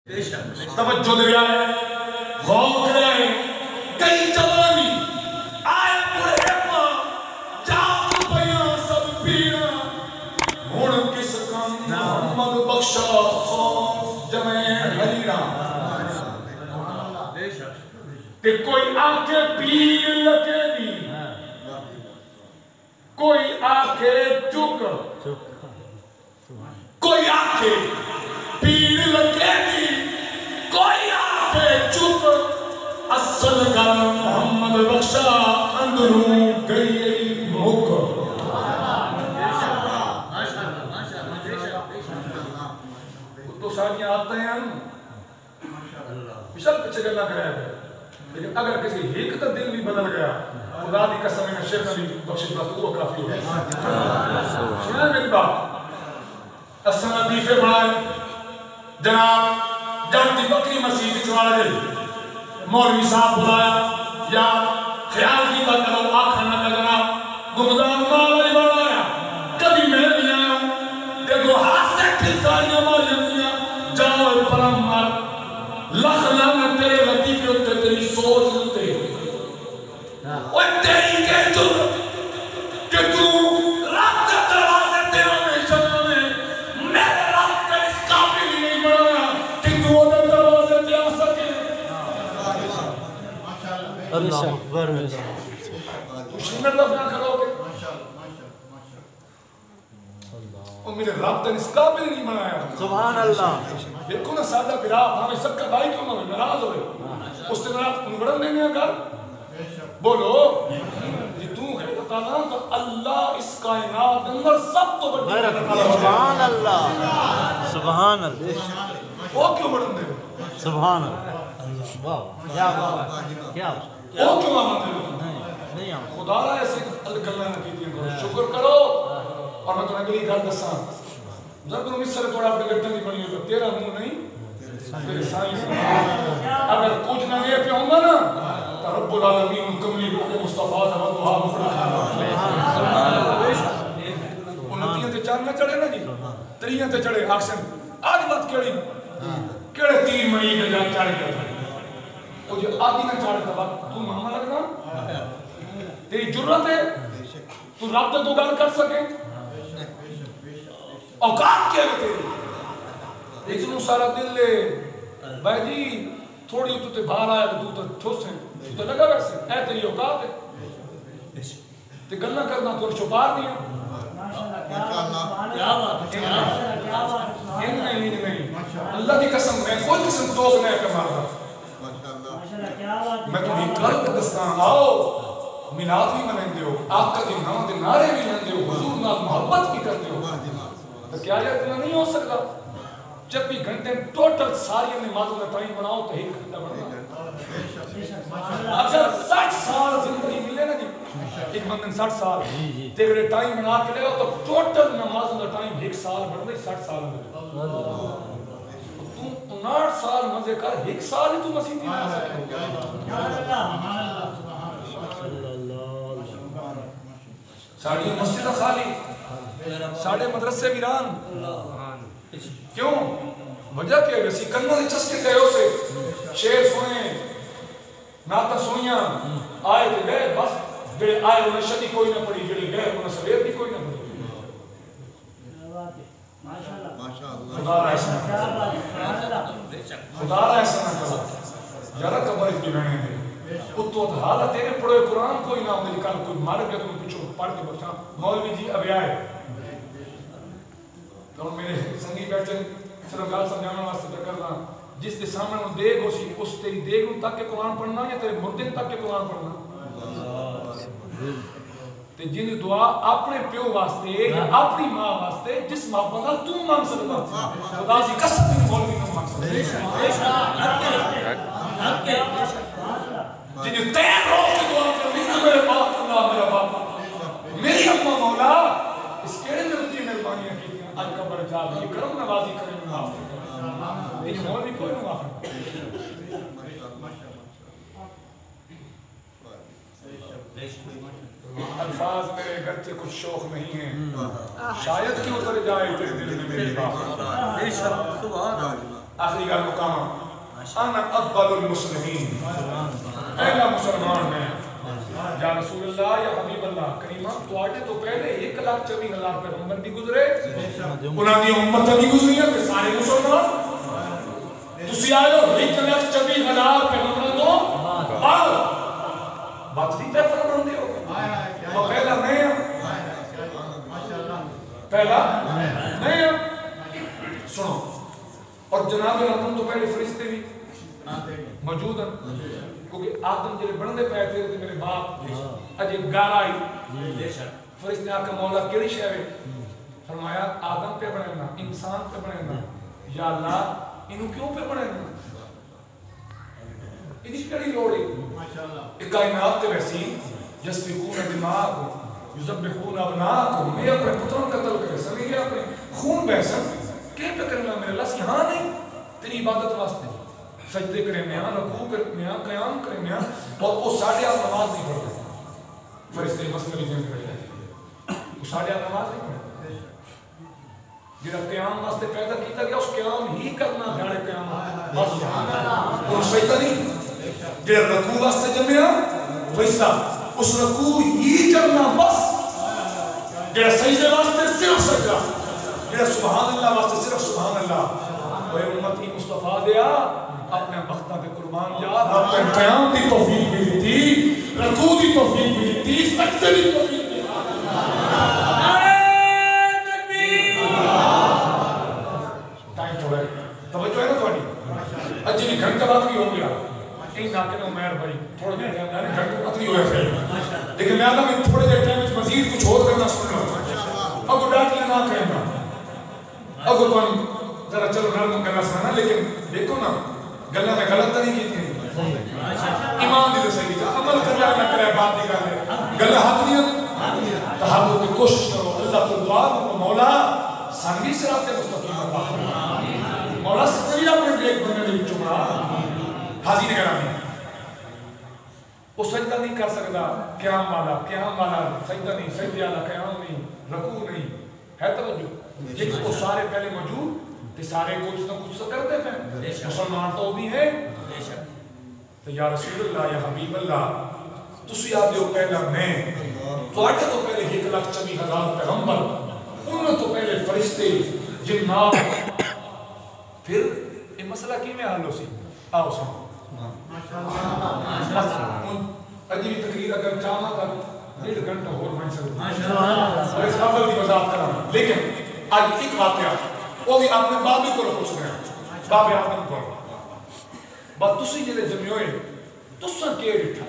توجہ دے رہا ہے، غور کر رہا ہے، کئی جوانی آئے پڑھے پا جاؤ پیاں سب پیاں ہون کس کم محمد بخشا صوف جمع حریرہ تے کوئی آکے پیر لکے نہیں، کوئی آکے چک، کوئی آکے پیر لکے نہیں، کوئی آکے چک، اصل گل محمد بخشا اندروں گئی مک۔ تو ساریاں آتے ہیں بشک پچھے گلنا کرے ہیں، لیکن اگر کسی ایک تا دل بھی بدل گیا خدا دی قسم میں شیخ نبی بخشش بات وہ کافی ہے۔ سنیں میری بات، اسنا دیفے بڑھائے جناب جانتی بکری مسیح چوارا گئی، مولوی صاحب بلایا یا خیال کی بات کرو آنکھا نہ کر جناب گمدان مالی بڑھایا، کبھی میں نہیں آیا دیکھو ہاتھ سے کھلکاریاں مالی دیا جاؤ پرم مر لخ لانا تیرے لطیفے ہوتے تیری سوچ ہوتے وہ تیری کے جرم کہ تو رب کا دروازے تیروں میں شکل میں میرے رب کا اس قابل ہی نہیں بڑھایا کہ تو وہ دروازے تے آ سکے۔ اللہ اکبر تو شمر لفظ نہ کرو گے اور میرے رب کا اس قابل ہی نہیں بڑھایا۔ سبحان اللہ۔ دیکھو نا سادہ براب ہمیں سب کا بھائی کیوں نہ ناراض ہوئے اس سے ناراض انگڑن نہیں ہے کر بولو جی تو ہے تعالیٰ تو اللہ اس کائنات اندر سب تو بڑی سبحان اللہ سبحان اللہ۔ وہ کیوں بڑھن دے سبحان اللہ۔ کیا بات کیا وہ کیوں آمد دے نہیں خدا رہا ایسے گلنا نہ کیتیں کرو شکر کرو اور میں تو اگلی گھر دساں ضرور مصر توڑا اپنے گھٹنے نہیں بنی ہوگا تیرا منہ نہیں تیرے سائیں اگر کچھ نہ لے پہ ہوں گا نا تو رب العالمین کملی روح مصطفیٰ سے وضوحا مخرج انتیاں تے چاند نہ چڑھے نا جی تریاں تے چڑھے آکسن آدھی بات کیڑی کیڑے تیر مئی کے جان چاڑے گیا وہ جو آدھی نہ چاڑے تھا تو محمد لگنا تیری جرت ہے تو رب تے تو گل کر سکے اوقات کیا ہے تیری اتنو سارا دل لے بھائی جی تھوڑی تو تے باہر آیا تو تو ٹھوس ہیں تو تے لگا ویسے اے تیری اوقات ہے تے گلنا کرنا تو چھپار دیا نہیں اللہ کی قسم میں کوئی قسم توق نہیں کمار رہا میں تمہیں کل دستان آؤ ملاد بھی منیں دیو آقا کے نام دے نعرے بھی لیں دیو حضور نال محبت بھی کر دیو تو کیا یہ اتنا نہیں ہو سکتا جب بھی گھنٹے ٹوٹل ساری نمازوں کا ٹائم بناؤ تو ایک گھنٹہ بڑھنا اگر 60 سال زندگی ملے نا جی ایک بندن 60 سال تیرے ٹائم بنا کے لے تو ٹوٹل نمازوں کا ٹائم ایک سال بڑھنا ہی 60 سال ملے تو 59 سال مزے کر ایک سال ہی تو مسیح نہیں آ سکتے ساڑھی مسجد خالی ساڑھے مدرسے ویران کیوں وجہ کیا ہے سکنہ نے چسکے گئے ہو سے شیر سنیں ناتا سنیاں آئے تھے گئے بس جڑے آئے انہیں شدی کوئی نہ پڑی جڑے گئے انہیں سویر بھی کوئی نہ پڑی خدا رہا ایسا خدا رہا ایسا نہ کرو یارہ قبر اس بھی رہنے دے اتو حالت تیرے پڑھے قرآن کوئی نہ میری کل کوئی مار گیا تمہیں پچھو پڑھ کے بچا مولوی جی ابھی آئے تو میرے سنگی بیٹھے صرف گال سمجھانا واسطے کرنا جس کے سامنے وہ دیگ ہو سی اس تیری دیگ ہوں تک کہ قرآن پڑھنا یا تیرے مردن تک کہ قرآن پڑھنا تے جن دعا اپنے پیو واسطے یا اپنی ماں واسطے جس محبت تو مانگ سکتا خدا جی قسم بھی مولوی نہ مانگ سکتا جن تیر رو کے دعا کرنی نا میرے باپ اللہ میرا باپ میری اممہ مولا اس کیڑے میں رتی مہربانیاں کی آج قبر جاب یہ کرم نوازی کریں میں معاف کریں لیکن مولوی کوئی نہ معاف الفاظ میرے گھر سے کچھ شوق نہیں ہیں شاید کیوں اتر جائے تیرے دل میں میری بات آخری گل مقام انا اول المسلمین پہلا مسلمان میں یا رسول اللہ یا حبیب اللہ کریمہ تواڈے تو پہلے 1,24,000 پیغمبر بھی گزرے انہاں دی امت بھی گزری ہے کہ سارے مسلمان تسی آئے ہو 1,24,000 پیغمبر تو بعد بات بھی پہ فرمان دے ہو وہ پہلا میں پہلا میں سنو اور جناب آدم تو پہلے فرشتے بھی موجود ہیں کیونکہ آدم جلے بڑھنے پہ تھے تو میرے باپ اجے گارا آئی فرشتے آکا مولا کیڑی شہوے فرمایا آدم پہ بڑھنا انسان پہ بڑھنا یا اللہ انہوں کیوں پہ بڑھنا انہی کڑی لوڑی ایک کائنات تے ویسی یسفکون دماغ یذبحون ابناءکم میں اپنے پتروں قتل کرے سمیگے اپنے خون بحثن کہ پہ کرنا میرے اللہ یہاں نہیں تیری عبادت واسطے سجدے کرے میاں رکوع کرے میاں قیام کرے میاں اور وہ 8:30 نماز نہیں پڑھتے فرشتے مسئلہ ذہن کرے وہ 8:30 نماز نہیں پڑھتے جڑا قیام واسطے پیدا کیتا گیا اس قیام ہی کرنا گھاڑے قیام بس اور سجدہ نہیں جڑا رکوع واسطے جمعیا فرشتہ اس رکوع ہی کرنا بس جڑا سجدے واسطے صرف سجدہ جڑا سبحان اللہ واسطے صرف سبحان اللہ وہ امتی مصطفیٰ دیا اپنے بختہ کے قربان جا اپنے قیام دی توفیق بھی دیتی رکوع دی توفیق بھی دیتی سجدے دی توفیق بھی ٹائم تھوڑا ہے توجہ ہے نا تھوڑی اجی نہیں گھنٹہ بعد بھی ہو گیا این ناکے میں عمیر بھائی تھوڑے دیر ٹائم جانے گھنٹہ بعد بھی ہوئے پھر لیکن میں آدھا میں تھوڑے دیر ٹائم میں مزید کچھ اور کرنا سن رہا اب وہ ڈاٹیاں نہ کہیں گا اب وہ ذرا چلو نرم گلہ سنانا لیکن دیکھو نا گلہ میں غلط نہیں کی تھی ایمان دی صحیح تھا عمل کر رہا نہ کرے بات نہیں کر رہے گلہ ہاتھ نہیں تحابوں کی کوشش کرو اللہ کو دعا کو مولا سانوی صراط مستقیم اللہ مولا سکری اپنے بیک بننے لئے چمڑا حاضر نگرانی وہ سجدہ نہیں کر سکتا قیام والا سجدہ نہیں سجدہ والا قیام نہیں رکوع نہیں ہے توجہ جس کو سارے پہلے موجود کہ سارے کچھ نہ کچھ تو کرتے ہیں مسلمان تو بھی ہیں تو یا رسول اللہ یا حبیب اللہ تسی آدھے ہو پہلا میں تو آٹھے تو پہلے 1,24,000 پیغمبر انہوں تو پہلے فرشتے جنات پھر یہ مسئلہ کی میں حل ہو سی آؤ سن عجیب تقریر اگر چاہنا تھا 1.5 گھنٹہ اور میں سکتا اور اس قابل کی وضاحت کرنا لیکن آج ایک واقعہ وہ بھی آپ نے بابی کو پوچھ رہے ہیں باب آدم کو بات تسی جلے جمعی ہوئے تسا کے رٹھا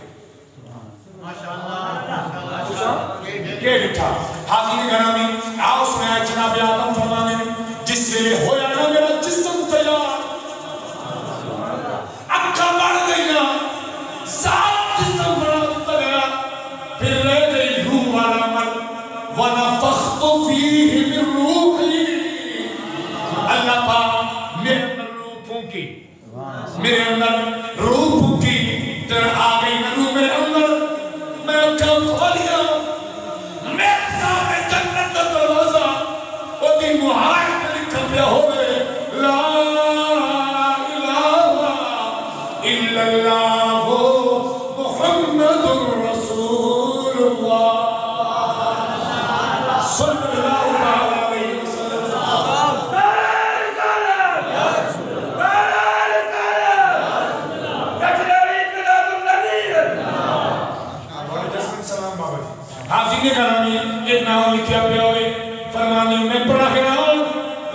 تسا کے رٹھا حاضرین گرامی آؤ سنیا جناب آدم فرمانے جس ویلے ہویا نا میرا جسم تیار اکھا بڑھ گئی نا ساتھ جسم بڑھتا گیا پھر رہ گئی روح والا مر وَنَفَخْتُ فِيهِ مِن رُوحِي اللہ پاک میرے اندر روح پھونکی میرے اندر روح پھونکی تیرے آگئی میں روح میرے اندر میں کم کھولیا میرے سامنے جنت کا دروازہ وہ دی محاج کے لکھا پیا ہوئے لا الہ الا اللہ محمد رسول اللہ صلی اللہ علیہ وسلم حاضرین کرامی ایک نام لکھیا پہ ہوئے فرمانے میں پڑھا گیا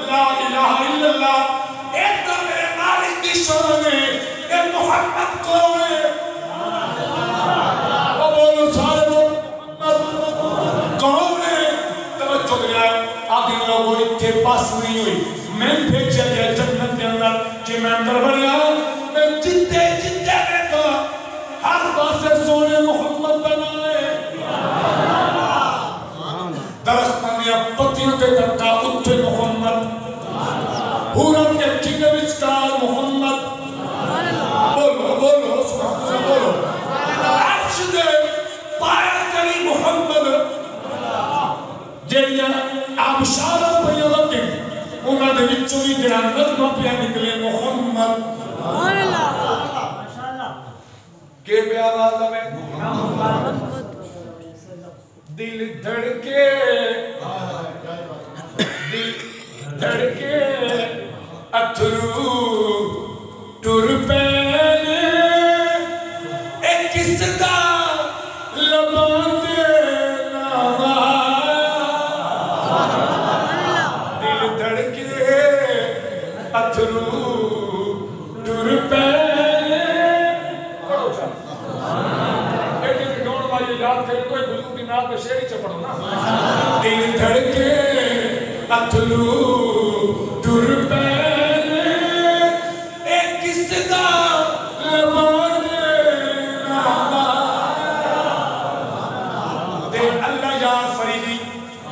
لا الہ الا اللہ ایک تو میرے مالک کی شان ہے ایک محمد کون ہے وہ بولو سارے محمد کون ہے توجہ دیا آدھی لوگوں اتھے پاس نہیں ہوئی میں بھیجا گیا جنت کے اندر کہ میں اندر بڑھیا میں جتے رہتا ہر پاسے سونے محمد بنائے درختانیاں پتیوں کے دکا اتھے محمد حورت کے چنگے وچکار محمد بولو سبحان اللہ بولو عرش دے پائر کری محمد جیڑیاں آبشارت پہ یلکن انہاں دے وچوں بھی جڑا نظمہ پیا نکلے محمد کہ بے آواز میں دل دھڑکے اتھرو ٹر پینے اے کس دا لباں تے نام آیا دل دھڑکے اتھرو ٹر پینے ایک گون والی یاد کریں کوئی بزرگ کی نام پہ شعری چپڑو نا دل دھڑکے اتھرو ٹر پینے اے کس دا لباں تے نام آیا دے اللہ یا فریدی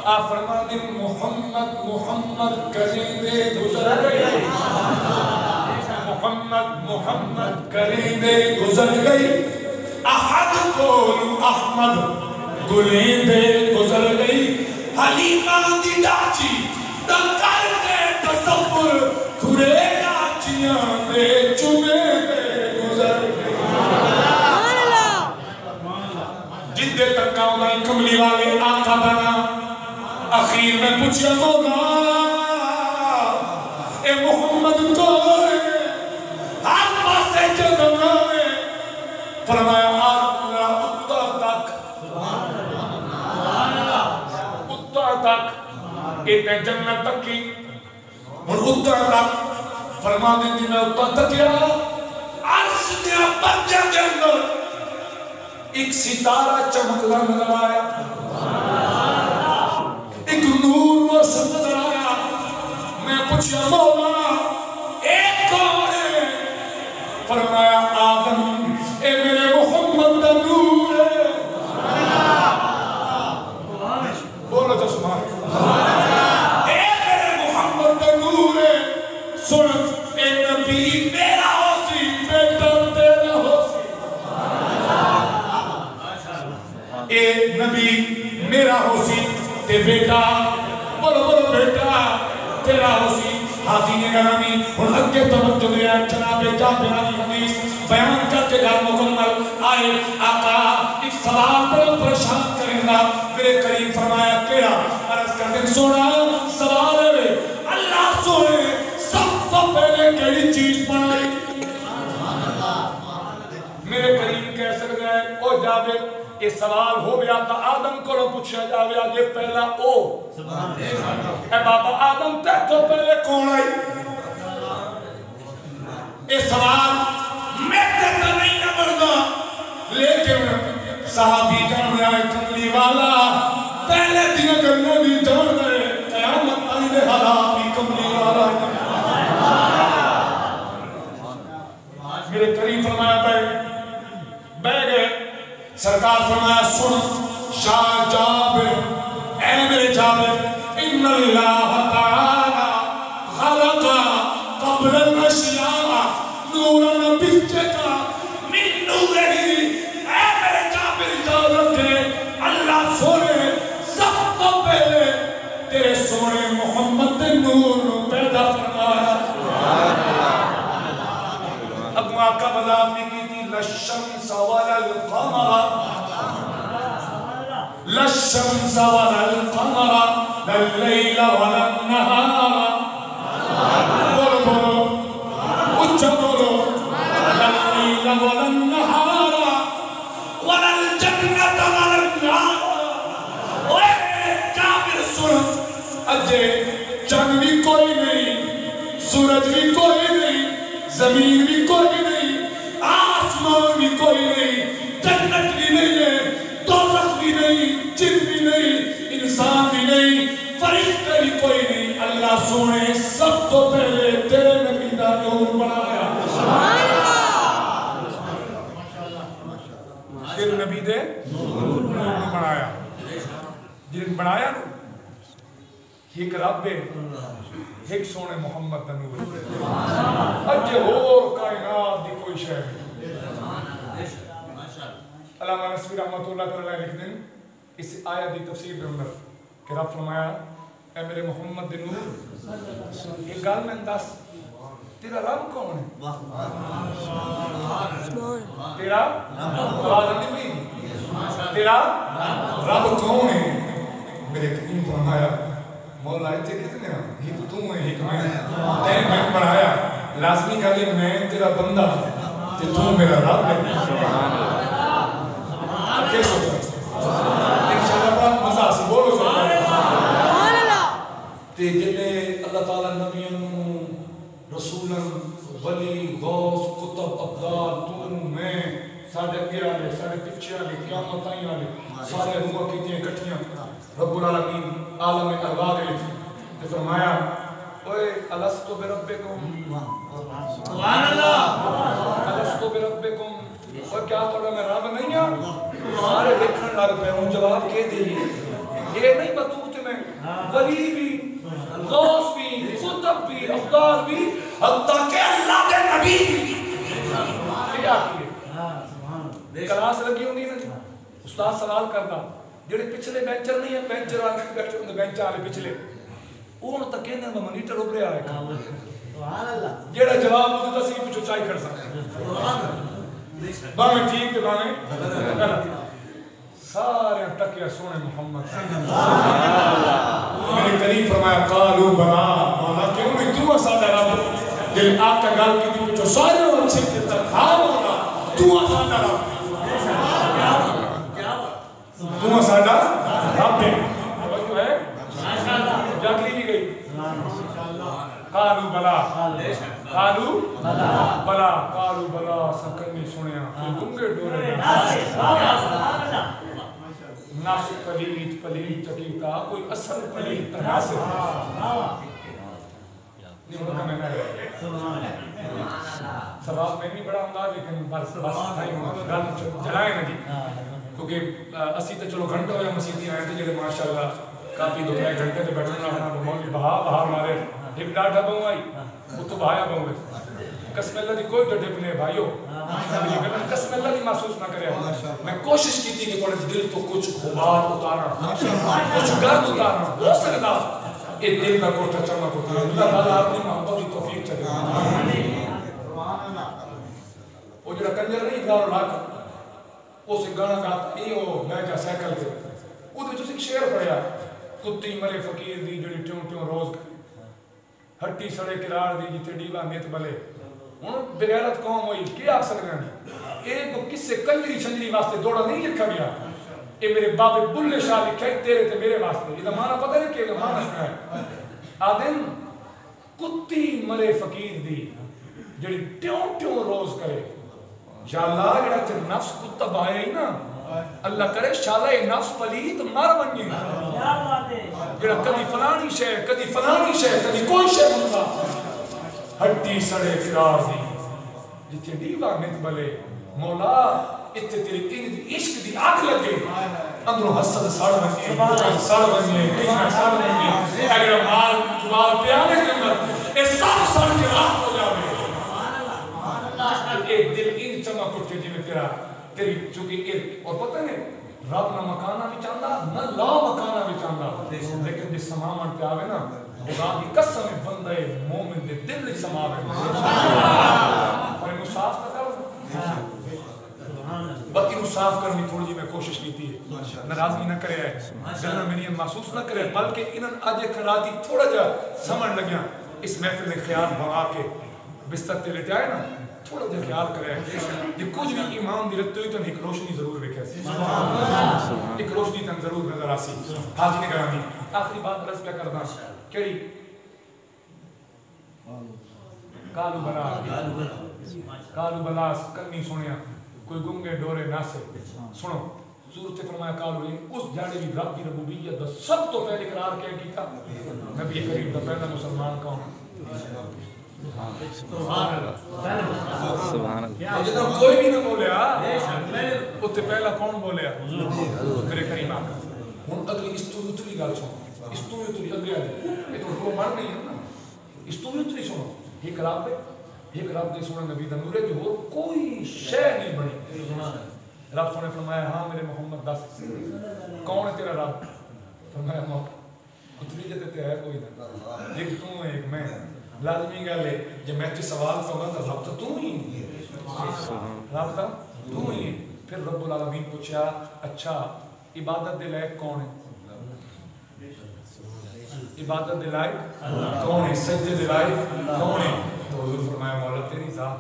آ فرما دے محمد محمد کریندے گزر گئی محمد محمد کریندے گزر گئی احد کولو احمد گلیندے گزر گئی حلیمہ دی ڈاچی دنکر دے تصور کھرے ڈاچیاں دے چمے دے گزر گئی جدے تک کاؤں کملی والے آقا بنا اخیر میں پوچھا مولا اے محمد کو ہر پاسے جدنا ہے فرمایا آقا اتھا تک اتھا تک اتنے جنت تک کی اور اتھا تک فرما دیتی میں اتھا تک یا عرش دیا پرجہ کے اندر ایک ستارہ چمکتا نظر آیا ایک نور روشن نظر آیا میں پوچھا مولا ایک کون ہے فرمایا آدم اے میرے محمد دا نور ہے بولو تو سبحان اے میرے محمد دا نور ہے سن اے نبی میرا ہو سی بیٹا تیرا ہو سی اے نبی میرا ہو سی تے بیٹا بولو بولو بیٹا تیرا ہو سی حاضرین گرامی اور اگے توجہ دیا جناب جابر علی حدیث بیان کر کے گھر مکمل آئے آقا ایک سوال پر پریشان کریں گا میرے کریم فرمایا کیا عرض کر دیں سونا سوال ہے اللہ سونے سب تو پہلے کیڑی چیز بنائی میرے کریم کہہ سکتے ہیں او جابر یہ سوال ہو گیا تا آدم کو لو پوچھا جاوے آگے پہلا او اے بابا آدم تے تو پہلے کون آئی یہ سوال میں تے تو نہیں نہ بڑھنا لیکن صحابی جان آئے کملی والا پہلے دیا کرنے بھی جان گئے قیامت آئی دے حالات بھی کملی والا میرے کریم فرمایا بے گئے سرکار فرمایا سن شاہ جابر اے میرے جابر ان اللہ تعالی خلق قبل الاشیاء نورا بجکا من نورہی اے میرے جابر جابر کے اللہ سونے سب کو پہلے تیرے سونے محمد نور پیدا فرمایا اب آقا بذات بھی کی تھی لَشَّمْسَ وَلَا الْقَمَرَ لَشَّمْسَ وَلَا الْقَمَرَ لَلَّيْلَ وَلَا النَّهَارَ بولو بولو اچھا بولو لَلَّيْلَ وَلَا النَّهَارَ وَلَا الْجَنَّةَ وَلَا النَّارَ اوے جابر سن اجے چند بھی کوئی نہیں سورج بھی کوئی نہیں زمین بھی کوئی نہیں آسمان بھی کوئی نہیں جنت بھی نہیں ہے دوزخ بھی نہیں جن بھی نہیں انسان بھی نہیں فرشتہ بھی کوئی نہیں اللہ سونے سب تو پہلے تیرے نبی دا نور بنایا تیرے نبی دے نور بنایا جن بنایا نا ایک رب ایک سونے محمد دا نور اجھے اور کائنات دی کوئی شے نہیں علامہ نصفی رحمت اللہ تعالیٰ لکھ دیں اس آیت دی تفسیر دے اندر کہ رب فرمایا اے میرے محمد دے نور یہ گل میں دس تیرا رب کون ہے؟ تیرا آواز آتی نہیں تیرا رب کون ہے؟ میرے کریم فرمایا مولا اتنے کتنے ہیں ہی تو تم ہے ایک میں تین میں پڑھایا لازمی کہا میں تیرا بندہ تے تو میرا رب ہے کیا سوچا انشاءاللہ بات مزہ سی بولو سوچا تے جلے اللہ تعالیٰ نبیوں رسولن ولی غوث کتب ابدال تو میں ساڑھے اگے آلے ساڑھے پچھے آلے قیامت آئی آلے سارے روح کیتیں کٹھیاں رب العالمین عالم ارواح دے تے فرمایا اوے الستو بربکم سبحان اللہ الستو بربکم اور کیا تھوڑا میں رب نہیں ہوں سارے دیکھن لگ پہ ہوں جواب کے دے یہ نہیں بطوط میں ولی بھی غوث بھی کتب بھی افضال بھی حتیٰ کہ اللہ کے نبی بھی کیا کیے کلاس لگی ہوں نہیں استاد سوال کرنا جڑے پچھلے بینچر نہیں ہیں بینچر آنے بیٹھے ہوں بینچر آنے پچھلے اون تک کہنے میں منیٹر ابرے آئے گا جڑا جواب مجھے تسی پچھو چاہی کر سکتے باہیں ٹھیک تے باہیں سارے ٹکیا سونے محمد میرے کریم فرمایا قالو بنا مولا کیوں نہیں تو اسادہ رب دل آقا گال کی دی پچھو سارے اچھے کے تک ہاں مولا تو اسادہ رب تو اسادہ رب دے جو ہے جاگلی نہیں گئی قالو بلا قالو بلا قالو بلا سکنی سنیا گنگے ڈورے نفس پلیت پلیت چکیتا کوئی اصل پلیت تناسب نہیں ہوتا میں نے سواب میں نہیں بڑا ہوں لیکن بس جلائے نا جی کیونکہ اسی تو چلو گھنٹہ ہو یا مسیحی آئے تھے جلے ماشاءاللہ کافی دو ترے گھنٹے تے بیٹھنا رہنا مولوی بہا مارے ڈھپ ڈاٹا بہوں آئی وہ تو بہایا بہوں گے قسم اللہ دی کوئی ڈھپ نہیں ہے بھائیو قسم اللہ دی محسوس نہ کرے میں کوشش کی تھی کہ تھوڑے دل تو کچھ غبار اتارنا کچھ گرد اتارنا ہو سکتا یہ دل کا کوٹا چمک ہوتا ہے اللہ تعالیٰ اپنی محبت کی توفیق چلے وہ جو کنجر نہیں گھر لاکھ اسے گانا گاتا یہ وہ بیجا سیکل دے وہ تو ایک شعر پڑھیا کتی مرے فقیر دی جڑی ٹیوں ٹیوں روز کرے ہٹی سڑے کرار دی جتے ڈیلا نیت بلے انہوں بغیرت قوم ہوئی کیا آگ سکتے ہیں ایک کو کس سے کنجری چھنجری واسطے دوڑا نہیں لکھا گیا یہ میرے بابے بلے شاہ لکھا ہے تیرے تے میرے واسطے یہ معنی پتہ نہیں کہ معنی سنا ہے آدم کتی مرے فقیر دی جڑی ٹیوں ٹیوں روز کرے یا اللہ جڑا تے نفس کتب آئے ہی نا اللہ کرے شالہ نفس پلیت مر بنی جڑا کدی فلانی شے کدی کوئی شے بنتا ہٹی سڑے کرار دی جتے دیوا نت بلے مولا اتنے تیری تین دی عشق دی آگ لگے اندروں حسد ساڑ بنیے ساڑ بنیے ساڑ بنیے اگر مال پیانے کے اندر اے سب ساڑ کے راہ ہو جاوے اے دل ان چمک اٹھے جی میں تیری چونکہ ایک اور پتہ نہیں رب نہ مکانہ بھی چاندہ نہ لا مکانہ بھی چاندہ لیکن جس سمامان پہ آوے نا خدا کی قسم بندہ مومن دے دل نہیں سماوے اور انہوں صاف نہ کرو بلکہ انہوں صاف کرنی تھوڑی جی میں کوشش کی تھی ناراضگی نہ کرے ہے جنہ میں نہیں محسوس نہ کرے بلکہ انہوں آج ایک راتی تھوڑا جا سمجھ لگیا اس محفل میں خیال بھگا کے بستر تے لیتے آئے نا تھوڑا جا خیال کرے یہ کچھ بھی ایمان دی رکھتے ہوئی تو ایک روشنی ضرور رکھے ایک روشنی تن ضرور نظر آسی حاضر نگرانی آخری بات رس پہ کردہ کیڑی کالو بلا کرنی سنیا کوئی گنگے ڈورے ناسے سنو صورت فرمایا کالو اس جاڑے بھی رب کی ربوبیت دا سب تو پہلے اقرار کیا کیتا نبی کریم دا پہلا مسلمان کون سبحان اللہ جب کوئی بھی نہ بولیا اتنے پہلا کون بولیا میرے کریم آقا ہوں اگلی اس تو اتری گال سنو اس تو اتری اگلی آلی یہ تو وہ مر نہیں ہے نا اس تو اتری سنو ایک رب دے سنو نبی دا نورے جو ہو کوئی شے نہیں بنی رب سنے فرمایا ہاں میرے محمد دس کون ہے تیرا رب فرمایا اتری جتے تے ہے کوئی نہ ایک تو ایک میں لازمی گل ہے جب میں تے سوال کروں گا تو رب تو ہی رب تو ہی ہے. پھر رب العالمین پوچھا اچھا عبادت دے لائق کون ہے؟ عبادت دے لائق کون ہے؟ سجدے دے لائق کون ہے؟ تو حضور فرمایا مولا تیری ذات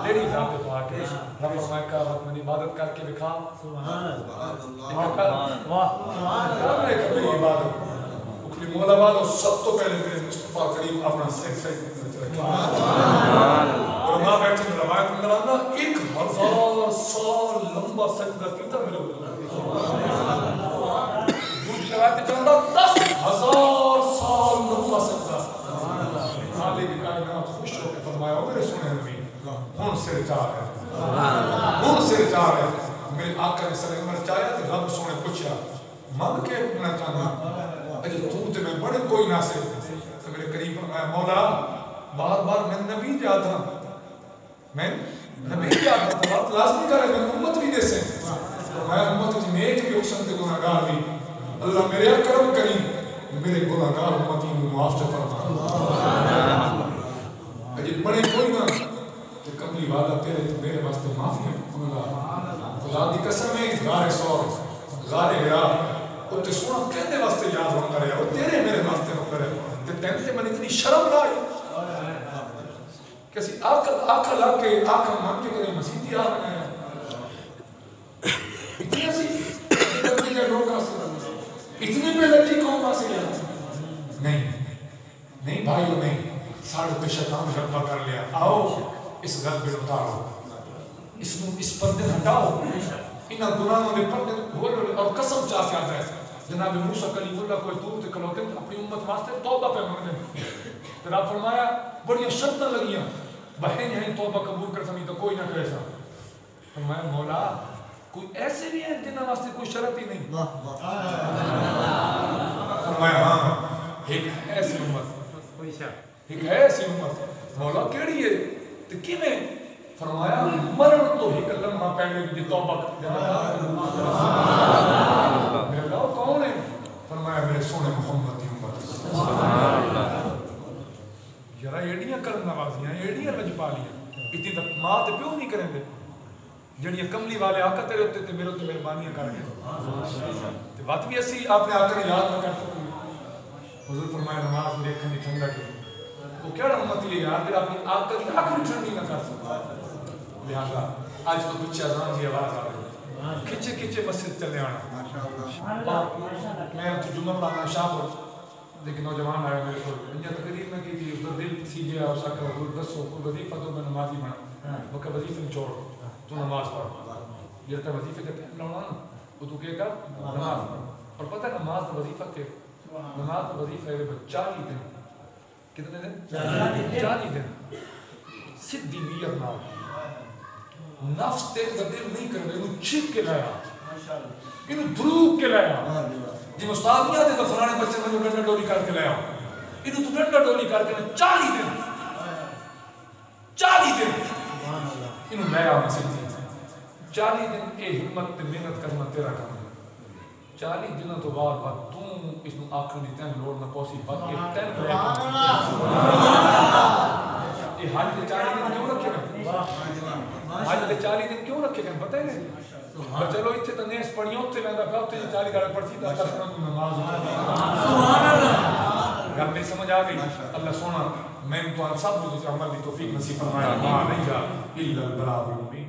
تیری ذات پاک ہے. رب فرمایا کہ وقت میں عبادت کر کے دکھا. سبحان اللہ واہ میری عبادت اکلی مولا والو سب تو پہلے میرے مصطفیٰ کریم اپنا سر اور ماں بیٹھے میں روایت اندر آنا 1000 سال لمبا سجدہ کیتا میرے دوسری روایت چاہتا 10,000 سال لمبا سجدہ. خالق کائنات خوش ہو کے فرمایا ہو میرے سنے نبی ہون سر چاہ ہے میرے آقا نے سر عمر چاہیا تو رب سونے پوچھا مانگ کے اپنا چاہنا اجھے تو میں بڑے کوئی نہ سے تو میرے قریب فرمایا مولا بار بار میں نبی جاتا بات لازمی کرے میں امت بھی دے سے فرمایا امت جی نیک بھی اکسن کے گناہگار بھی اللہ میرے کرم کریم میرے گناہگار امتی معاف فرما. اجھے بڑے کوئی نہ تو کملی وعدہ تیرے تو میرے واسطے معافی ہے. خدا دی قسم ہے غار سور غار ہرا تے سونا کہنے واسطے یاد رکھ رہا ہے تیرے میرے واسطے رکھ رہا ہے تے تینتے من اتنی شرم نہ آئی کہ اسی آنکھ لا کے آنکھ مان کے کریں مسیحی آ رہے ہیں اتنی اسی اتنی کے لوگ آ سکتے اتنی پہ لٹی قوم آ سکتے نہیں بھائیو نہیں ساڑھے پہ شیطان غلبہ کر لیا. آؤ اس غلبے اتارو اس پردے ہٹاؤ انہاں گناہوں نے پردے اور قسم چاہ کے آتا ہے جناب موسیٰ کلیم اللہ کوئی دور تے کلوتے اپنی امت واسطے توبہ پہ مانگنے پھر آپ فرمایا بڑی شرطیں لگیاں بہن یہیں توبہ قبول کر سمی تو کوئی نہ کرے سا. فرمایا مولا کوئی ایسے بھی ہیں جنہاں واسطے کوئی شرط ہی نہیں. فرمایا ہاں ایک ہے ایسی امت مولا کیڑی ہے تو کیویں؟ فرمایا مرن تو ہی لمحہ پہلے بھی توبہ میرے اللہ کون ہے؟ فرمایا میرے سونے محمد کی امت. یارا ایڈیاں کرم نوازیاں ایڈیاں لجپالیاں اتنی ماں تے پیو نہیں کریں دے جڑیاں کملی والے آقا تیرے ہوتے تے میرے ہوتے مہربانیاں کر کے تے بات بھی اسی آپ نے آقا نے یاد نہ کر سکتے. حضور فرمایا نماز میں دیکھنے کی ٹھنڈا کی وہ کیا امت یہ یار پھر اپنی آقا کی آنکھ بھی ٹھنڈی نہ کر سکتا. لہذا آج تو پیچھے اذان کی آواز آ رہی کھچے کھچے مسجد چلے آنا. میں تو جمعہ پڑھانا شاہ پر لیکن نوجوان آیا میرے کو انجا تقریر میں کی تھی ادھر دل سیجھے اور ساکر حضور دسو کوئی وظیفہ تو میں نمازی بنا وہ کہ وظیفے میں چھوڑ تو نماز پڑھ یہ تو وظیفے کا ٹائم لاؤنا نا وہ تو کہے گا نماز پڑھ. اور پتہ ہے نماز کا وظیفہ کہ نماز کا وظیفہ ہے 40 دن کتنے دن 40 دن سدھی نیت نہ نفس تیز دل نہیں کرنے انہوں چھپ کے لایا انہوں دروگ کے لایا جی مستعدیات ہے تو فلانے بچے میں ڈنڈا ڈولی کر کے لایا انہوں تو ڈنڈا ڈولی کر کے 40 دن انہوں لایا مسجد 40 دن اے ہمت تے محنت کرنا تیرا کام ہے. 40 دنوں تو بعد تو اس نو آخر دی تین لوڑ نہ پوسی بات یہ تین لے یہ حج دے 40 دن کیوں رکھے گئے؟ حج دے 40 دن کیوں رکھے گئے پتہ ہے نہیں. چلو اتنے تو نیس پڑھیوں تے ویندا پیا تے 40 گھر پڑھسی تے اللہ سبحان نماز سبحان اللہ گل میں سمجھ آ گئی. اللہ سونا میں تو سب کچھ عمل دی توفیق نصیب فرمائے. ما نہیں جا الا البلاغ المبین.